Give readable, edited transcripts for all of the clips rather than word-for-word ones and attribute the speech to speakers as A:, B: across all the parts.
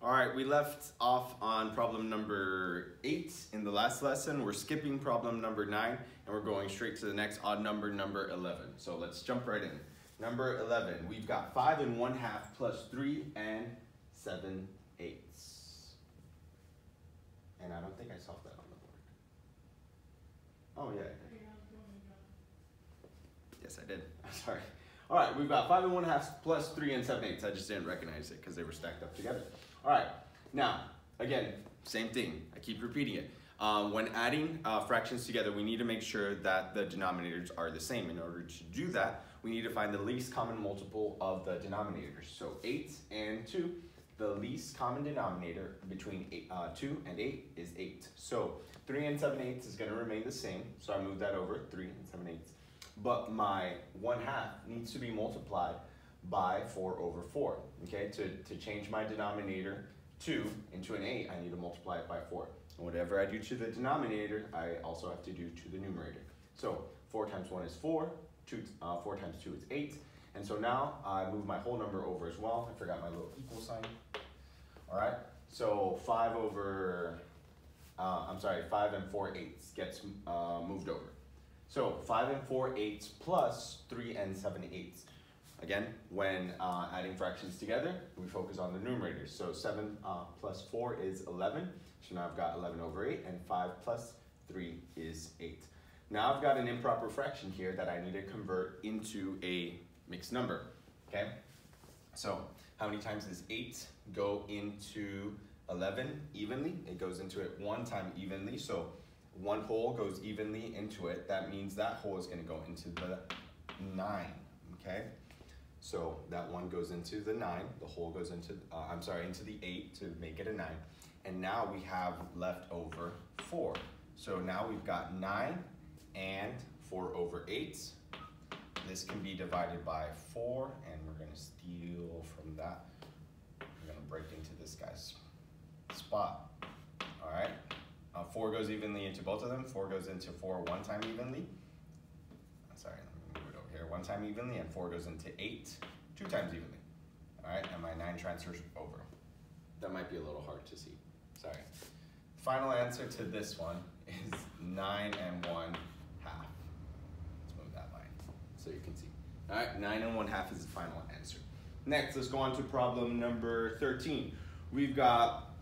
A: All right, we left off on problem number 8 in the last lesson. We're skipping problem number 9 and we're going straight to the next odd number, number 11. So let's jump right in. Number 11, we've got 5 1/2 plus 3 7/8. And I don't think I solved that on the board. Oh yeah, I did. Yes, I did. I'm sorry. All right, we've got 5 1/2 plus 3 7/8. I just didn't recognize it because they were stacked up together. All right, now, again, same thing. I keep repeating it. When adding fractions together, we need to make sure that the denominators are the same. In order to do that, we need to find the least common multiple of the denominators. So 8 and 2, the least common denominator between 2 and 8 is 8. So 3 7/8 is going to remain the same. So I move that over, 3 7/8. But my 1/2 needs to be multiplied by 4/4. Okay, to change my denominator 2 into an 8, I need to multiply it by 4. And whatever I do to the denominator, I also have to do to the numerator. So 4 times 1 is 4, 4 times 2 is 8. And so now I move my whole number over as well. I forgot my little equal sign. All right, so 5 and 4/8 gets moved over. So 5 and 4/8 plus 3 7/8. Again, when adding fractions together, we focus on the numerators. So 7 plus 4 is 11. So now I've got 11/8, and 5 plus 3 is 8. Now I've got an improper fraction here that I need to convert into a mixed number, okay? So how many times does 8 go into 11 evenly? It goes into it 1 time evenly, so 1 whole goes evenly into it. That means that whole is going to go into the 9, okay? So that 1 goes into the 9, the whole goes into, into the 8 to make it a 9. And now we have left over 4. So now we've got 9 and 4/8. This can be divided by 4, and we're going to steal from that. We're going to break into this guy's spot. All right. 4 goes evenly into both of them. 4 goes into 4 1 time evenly. Sorry, let me move it over here. 1 time evenly, and 4 goes into 8 2 times evenly. All right, and my 9 transfers over. That might be a little hard to see. Sorry. Final answer to this one is 9 1/2. Let's move that line so you can see. All right, 9 1/2 is the final answer. Next, let's go on to problem number 13. We've got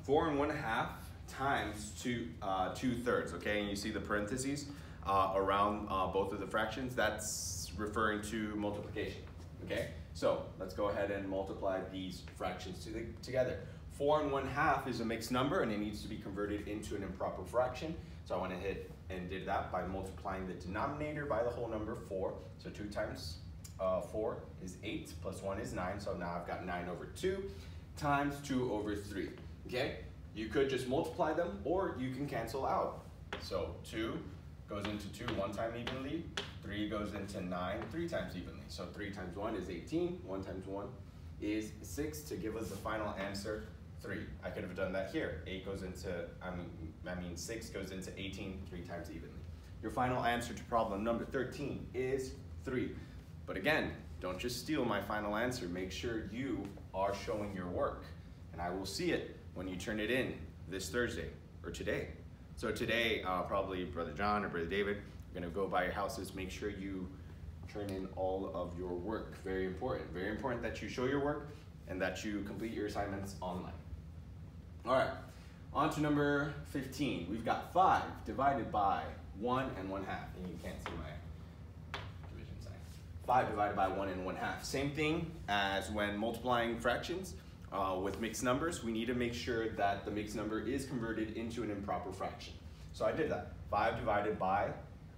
A: 4 1/2 times 2/3, okay? And you see the parentheses around both of the fractions. That's referring to multiplication, okay? So let's go ahead and multiply these fractions together. 4 1/2 is a mixed number, and it needs to be converted into an improper fraction. So I went ahead and did that by multiplying the denominator by the whole number 4. So 2 times 4 is 8, plus 1 is 9. So now I've got 9/2 times 2/3, okay? You could just multiply them, or you can cancel out. So 2 goes into 2 1 time evenly, 3 goes into 9 3 times evenly. So 3 times 1 is 18, 1 times 1 is 6 to give us the final answer, 3. I could have done that here. 6 goes into 18 3 times evenly. Your final answer to problem number 13 is 3. But again, don't just steal my final answer. Make sure you are showing your work, and I will see it when you turn it in this Thursday or today. So today, probably Brother John or Brother David are gonna go by your houses. Make sure you turn in all of your work. Very important. Very important that you show your work and that you complete your assignments online. All right, on to number 15. We've got 5 divided by 1 1/2, and you can't see my division sign. 5 divided by 1 1/2. Same thing as when multiplying fractions. With mixed numbers, we need to make sure that the mixed number is converted into an improper fraction. So I did that. 5 divided by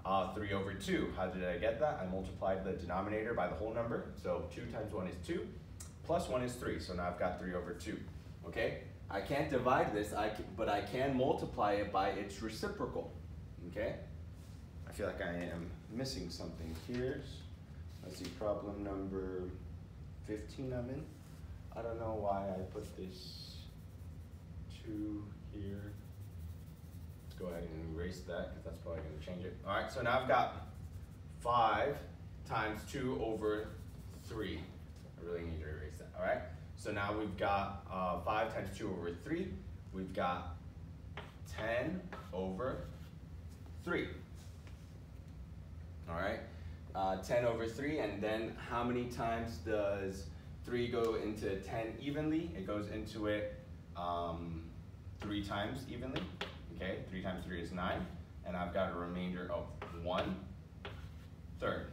A: 3/2. How did I get that? I multiplied the denominator by the whole number. So 2 times 1 is 2, plus 1 is 3. So now I've got 3/2. Okay? I can't divide this, but I can multiply it by its reciprocal. Okay? I feel like I am missing something here. Let's see, problem number 15 I'm in. I don't know why I put this 2 here. Let's go ahead and erase that, because that's probably going to change it. All right, so now I've got 5 times 2/3. I really need to erase that, all right? So now we've got 5 times 2 over 3. We've got 10 over 3. All right, 10 over 3, and then how many times does 3 go into 10 evenly? It goes into it 3 times evenly. Okay, 3 times 3 is 9, and I've got a remainder of 1/3.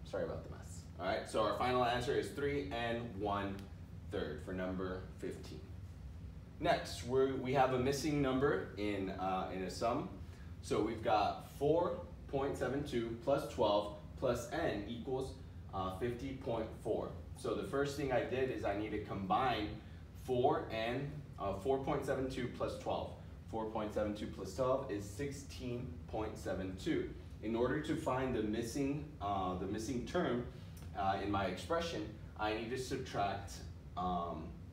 A: Sorry about the mess. All right, so our final answer is 3 and 1/3 for number 15. Next, we have a missing number in a sum. So we've got 4.72 plus 12 plus n equals 50.4. So the first thing I did is I need to combine 4.72 plus 12. 4.72 plus 12 is 16.72. In order to find the missing term in my expression, I need to subtract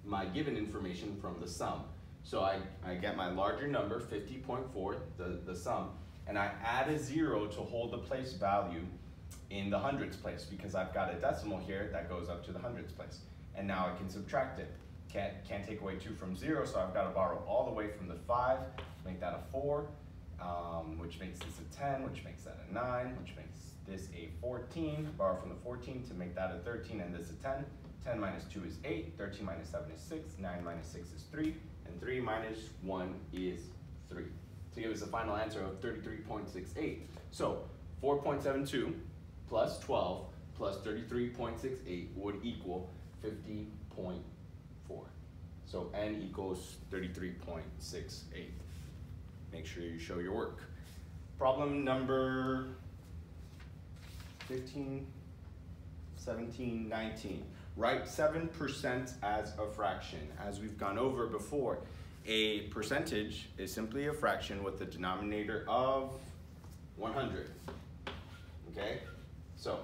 A: my given information from the sum. So I get my larger number, 50.4, the sum, and I add a 0 to hold the place value in the hundreds place because I've got a decimal here that goes up to the hundreds place. And now I can subtract it. Can't take away 2 from 0, so I've got to borrow all the way from the 5, make that a 4, which makes this a 10, which makes that a 9, which makes this a 14, borrow from the 14 to make that a 13, and this a 10. 10 minus 2 is 8, 13 minus 7 is 6, 9 minus 6 is 3, and 3 minus 1 is 3. To give us a final answer of 33.68. So 4.72 plus 12 plus 33.68 would equal 50.4. So n equals 33.68. Make sure you show your work. Problem number 15, 17, 19. Write 7% as a fraction. As we've gone over before, a percentage is simply a fraction with the denominator of 100. Okay? So,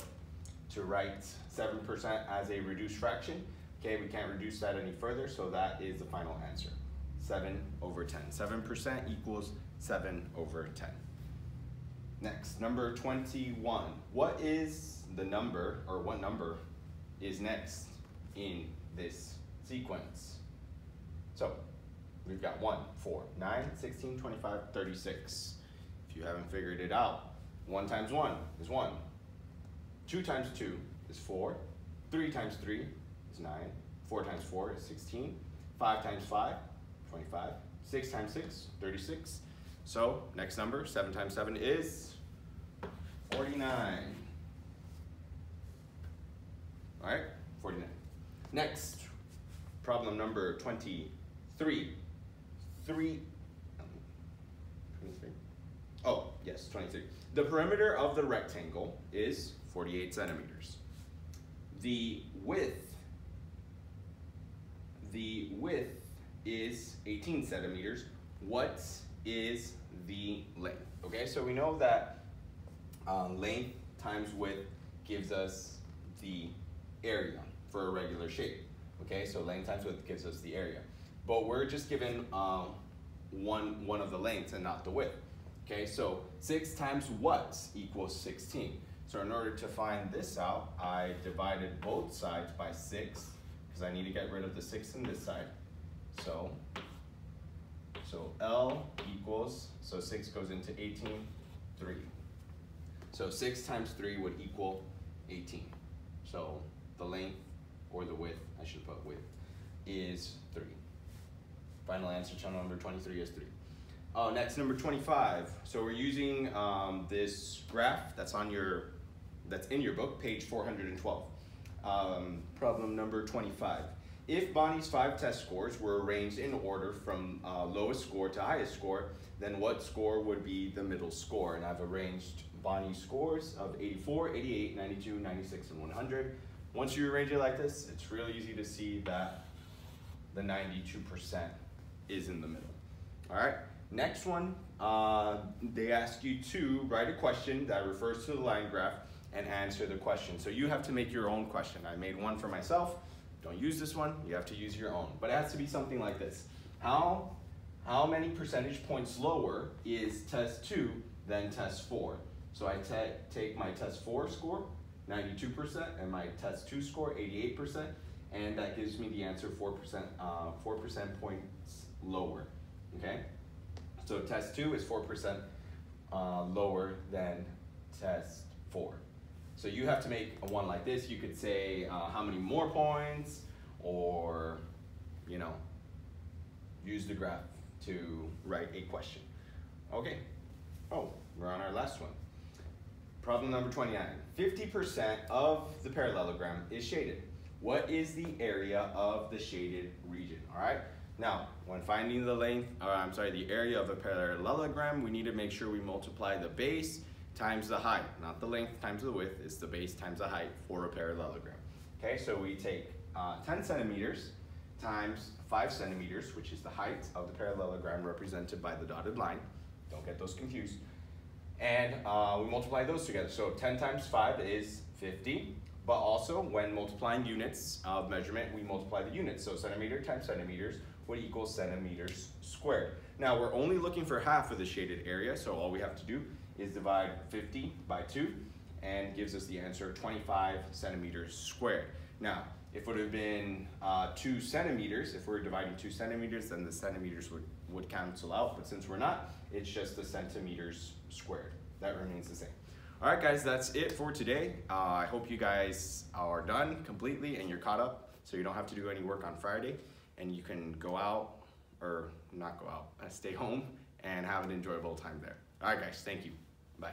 A: to write 7% as a reduced fraction, okay, we can't reduce that any further, so that is the final answer. 7 over 10. 7% equals 7 over 10. Next, number 21. What is the number, or what number is next in this sequence? So, we've got 1, 4, 9, 16, 25, 36. If you haven't figured it out, 1 times 1 is 1. 2 times 2 is 4. 3 times 3 is 9. 4 times 4 is 16. 5 times 5, 25. 6 times 6, 36. So, next number, 7 times 7 is 49. All right, 49. Next, problem number 23. 23? Oh, yes, 23. The perimeter of the rectangle is 48 centimeters. The width is 18 centimeters. What is the length? Okay, so we know that length times width gives us the area for a regular shape. Okay, so length times width gives us the area. But we're just given one of the lengths and not the width. Okay, so 6 times what equals 16? So in order to find this out, I divided both sides by 6 because I need to get rid of the 6 on this side. So L equals, so 6 goes into 18, 3. So 6 times 3 would equal 18. So the length, or the width, I should put width, is 3. Final answer, channel number 23 is 3. Next, number 25. So we're using this graph that's in your book, page 412. Problem number 25. If Bonnie's 5 test scores were arranged in order from lowest score to highest score, then what score would be the middle score? And I've arranged Bonnie's scores of 84, 88, 92, 96, and 100. Once you arrange it like this, it's really easy to see that the 92% is in the middle. All right, next one, they ask you to write a question that refers to the line graph and answer the question. So you have to make your own question. I made one for myself. Don't use this one, you have to use your own. But it has to be something like this. How many percentage points lower is test 2 than test 4? So I take my test 4 score, 92%, and my test 2 score, 88%, and that gives me the answer 4%, 4% points lower, okay? So test 2 is 4% lower than test 4. So you have to make a one like this. You could say how many more points, or, you know, use the graph to write a question. Okay, oh, we're on our last one. Problem number 29. 50% of the parallelogram is shaded. What is the area of the shaded region? All right. Now, when finding the length, the area of a parallelogram, we need to make sure we multiply the base times the height, not the length times the width. It's the base times the height for a parallelogram. Okay, so we take 10 centimeters times 5 centimeters, which is the height of the parallelogram represented by the dotted line. Don't get those confused. And we multiply those together. So 10 times 5 is 50. But also, when multiplying units of measurement, we multiply the units. So centimeter times centimeters would equal centimeters squared. Now, we're only looking for half of the shaded area, so all we have to do is divide 50 by 2, and gives us the answer 25 centimeters squared. Now, if it would have been 2 centimeters, if we're dividing 2 centimeters, then the centimeters would cancel out. But since we're not, it's just the centimeters squared. That remains the same. All right, guys, that's it for today. I hope you guys are done completely and you're caught up, so you don't have to do any work on Friday, and you can go out, or not go out, stay home and have an enjoyable time there. All right, guys, thank you. Bye.